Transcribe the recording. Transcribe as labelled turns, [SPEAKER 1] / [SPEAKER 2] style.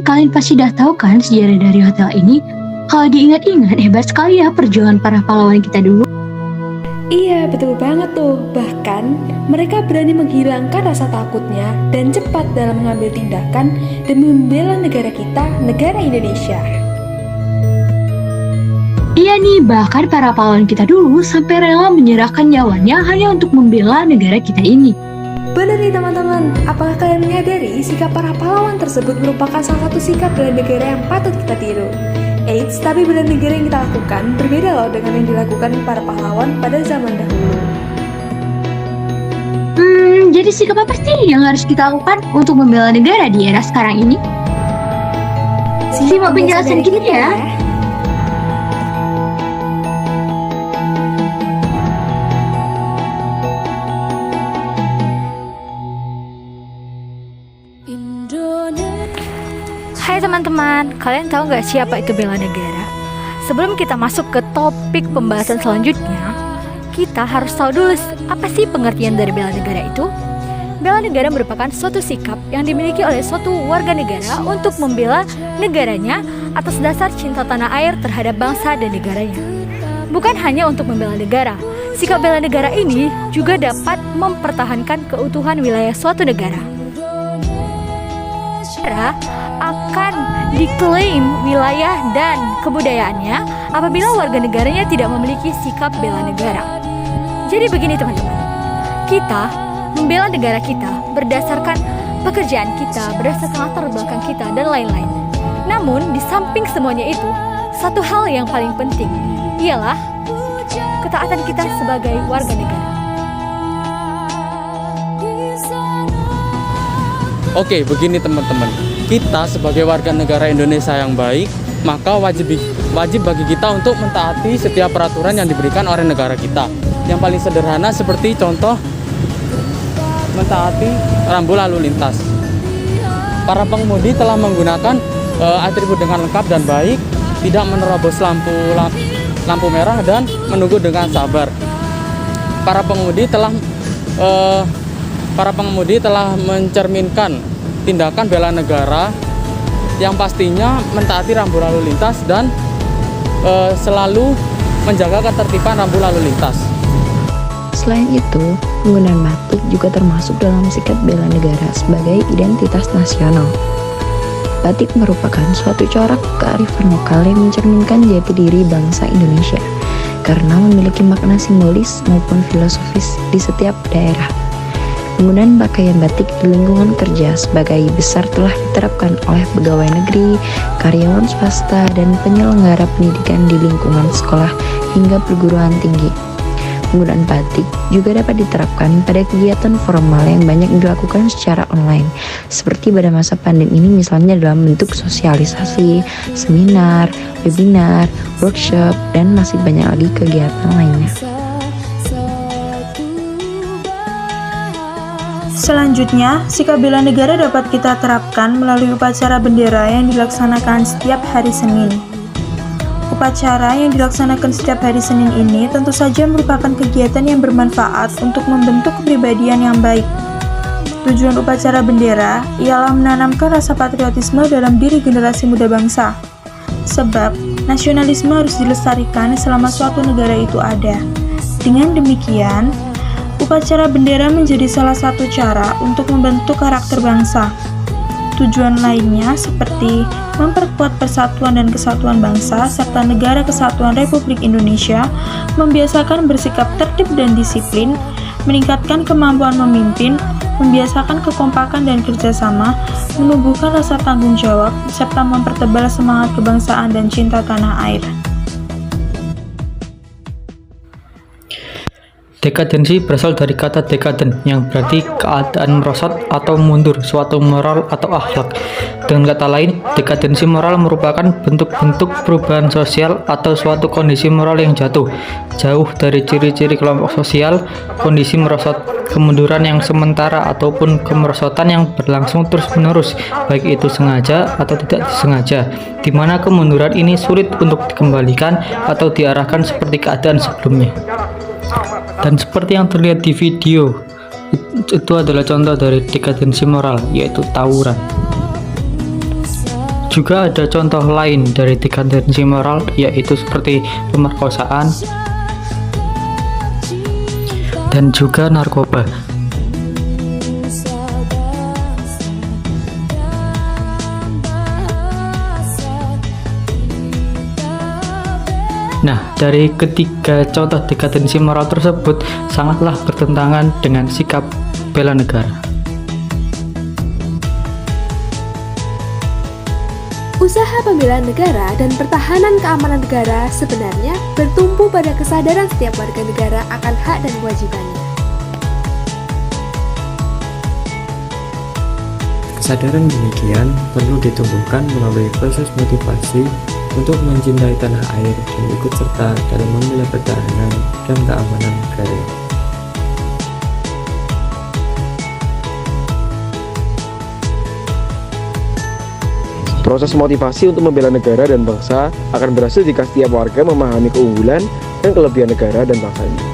[SPEAKER 1] kalian pasti udah tahu kan sejarah dari hotel ini. Kalau diingat-ingat, hebat sekali ya perjuangan para pahlawan kita dulu.
[SPEAKER 2] Iya, betul banget tuh. Bahkan, mereka berani menghilangkan rasa takutnya dan cepat dalam mengambil tindakan demi membela negara kita, negara Indonesia.
[SPEAKER 1] Iya nih, bahkan para pahlawan kita dulu sampai rela menyerahkan nyawanya hanya untuk membela negara kita ini.
[SPEAKER 2] Benar nih teman-teman, apakah kalian menyadari sikap para pahlawan tersebut merupakan salah satu sikap bela negara yang patut kita tiru? Eits, tapi bela negara yang kita lakukan berbeda loh dengan yang dilakukan para pahlawan pada zaman dahulu.
[SPEAKER 1] Jadi sikap apa sih yang harus kita lakukan untuk membela negara di era sekarang ini? Simak penjelasan kita ya.
[SPEAKER 3] Hai teman-teman, kalian tahu nggak siapa itu bela negara? Sebelum kita masuk ke topik pembahasan selanjutnya, kita harus tahu dulu apa sih pengertian dari bela negara itu? Bela negara merupakan suatu sikap yang dimiliki oleh suatu warga negara untuk membela negaranya atas dasar cinta tanah air terhadap bangsa dan negaranya. Bukan hanya untuk membela negara, sikap bela negara ini juga dapat mempertahankan keutuhan wilayah suatu negara. Akan diklaim wilayah dan kebudayaannya apabila warga negaranya tidak memiliki sikap bela negara. Jadi begini teman-teman, kita membela negara kita berdasarkan pekerjaan kita, berdasarkan latar belakang kita dan lain-lain. Namun di samping semuanya itu, satu hal yang paling penting ialah ketaatan kita sebagai warga negara.
[SPEAKER 4] Oke, begini teman-teman. Kita sebagai warga negara Indonesia yang baik, maka wajib bagi kita untuk mentaati setiap peraturan yang diberikan oleh negara kita. Yang paling sederhana seperti contoh mentaati rambu lalu lintas. Para pengemudi telah menggunakan atribut dengan lengkap dan baik, tidak menerobos lampu merah dan menunggu dengan sabar. Para pengemudi telah mencerminkan tindakan bela negara yang pastinya mentaati rambu lalu lintas dan selalu menjaga ketertiban rambu lalu lintas.
[SPEAKER 5] Selain itu, penggunaan batik juga termasuk dalam sikap bela negara sebagai identitas nasional. Batik merupakan suatu corak kearifan lokal yang mencerminkan jati diri bangsa Indonesia karena memiliki makna simbolis maupun filosofis di setiap daerah. Penggunaan pakaian batik di lingkungan kerja sebagai besar telah diterapkan oleh pegawai negeri, karyawan swasta, dan penyelenggara pendidikan di lingkungan sekolah hingga perguruan tinggi. Penggunaan batik juga dapat diterapkan pada kegiatan formal yang banyak dilakukan secara online, seperti pada masa pandemi ini misalnya dalam bentuk sosialisasi, seminar, webinar, workshop, dan masih banyak lagi kegiatan lainnya.
[SPEAKER 6] Selanjutnya, sikap bela negara dapat kita terapkan melalui upacara bendera yang dilaksanakan setiap hari Senin. Upacara yang dilaksanakan setiap hari Senin ini tentu saja merupakan kegiatan yang bermanfaat untuk membentuk kepribadian yang baik. Tujuan upacara bendera ialah menanamkan rasa patriotisme dalam diri generasi muda bangsa. Sebab, nasionalisme harus dilestarikan selama suatu negara itu ada. Dengan demikian, upacara bendera menjadi salah satu cara untuk membentuk karakter bangsa. Tujuan lainnya seperti memperkuat persatuan dan kesatuan bangsa serta Negara Kesatuan Republik Indonesia, membiasakan bersikap tertib dan disiplin, meningkatkan kemampuan memimpin, membiasakan kekompakan dan kerjasama, menumbuhkan rasa tanggung jawab, serta mempertebal semangat kebangsaan dan cinta tanah air.
[SPEAKER 7] Dekadensi berasal dari kata dekaden yang berarti keadaan merosot atau mundur suatu moral atau akhlak. Dengan kata lain, dekadensi moral merupakan bentuk-bentuk perubahan sosial atau suatu kondisi moral yang jauh dari ciri-ciri kelompok sosial. Kondisi merosot, kemunduran yang sementara ataupun kemerosotan yang berlangsung terus-menerus, baik itu sengaja atau tidak disengaja, di mana kemunduran ini sulit untuk dikembalikan atau diarahkan seperti keadaan sebelumnya. Dan seperti yang terlihat di video, itu adalah contoh dari dekadensi moral, yaitu tawuran. juga ada contoh lain dari dekadensi moral, yaitu seperti pemerkosaan dan juga narkoba. Nah, dari ketiga contoh dekadensi moral tersebut sangatlah bertentangan dengan sikap bela negara.
[SPEAKER 2] Usaha pembelaan negara dan pertahanan keamanan negara sebenarnya bertumpu pada kesadaran setiap warga negara akan hak dan kewajibannya.
[SPEAKER 8] Kesadaran demikian perlu ditumbuhkan melalui proses motivasi untuk mencintai tanah air dan ikut serta dalam membela pertahanan dan keamanan negara.
[SPEAKER 9] Proses motivasi untuk membela negara dan bangsa akan berhasil jika setiap warga memahami keunggulan dan kelebihan negara dan bangsanya.